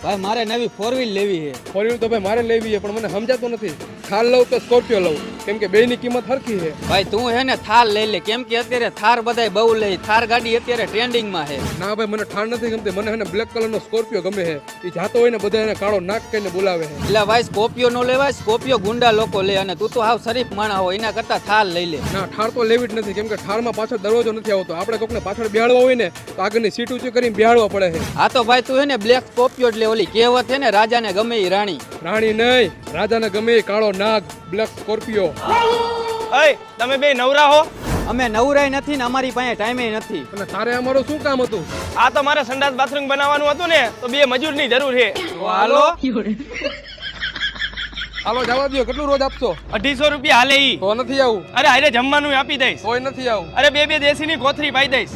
ભાઈ મારે નવી 4 વ્હીલ લેવી છે. 4 વ્હીલ તો ભાઈ મારે લેવી છે, પણ મને સમજાતું નથી થાર લઉં કે સ્કોર્પિયો લઉં, કેમ કે બેયની કિંમત સરખી છે. ભાઈ તું હે ને થાર લઈ લે, કેમ કે અત્યારે થાર બધાય બહુ લે. થાર ગાડી અત્યારે ટ્રેન્ડિંગમાં છે. ના ભાઈ મને થાર નથી ગમતી, મને હે ને બ્લેક કલરનો સ્કોર્પિયો ગમે છે. એ જાતો હોય ને બધા એને કાળો નાક કહીને બોલાવે છે. એટલે ભાઈ સ્કોર્પિયો નો લેવાય, સ્કોર્પિયો ગુંડા લોકો લે, અને તું તો હાવ શરીફ માણસ હોય, એના કરતા થાર લઈ લે. ના થાર તો લેવી જ નથી, કેમ કે થારમાં પાછળ દરવાજો નથી આવતો. આપણે કોકને પાછળ બેહાડવા હોય ને તો આગળની સીટ ઊંચી કરીને બેહાડવા પડે છે. હા તો ભાઈ તું હે ને બ્લેક સ્કોર્પિયો જ લે. ઓલી કહેવત છે ને રાજાને ગમે એ રાણી. રાણી નહીં, રાજાને ગમે એ કાળો નાગ બ્લેક સ્કોર્પિયો. અય તમે બે નવરા હો? અમે નવરાય નથી ને અમારી પાસે ટાઈમે નથી. અને તારે અમારું શું કામ હતું? આ તો મારે સંડાસ બાથરૂમ બનાવવાનું હતું ને, તો બે મજૂરની જરૂર છે. તો હાલો. હાલો જવા દો. કેટલું રોજ આપશો? 250 રૂપિયા હાલે ઈ. તો નથી આવું. અરે હારે જમવાનું આપી દઈશ. કોઈ નથી આવું. અરે બે દેશી ની કોથરી પાઈ દઈશ.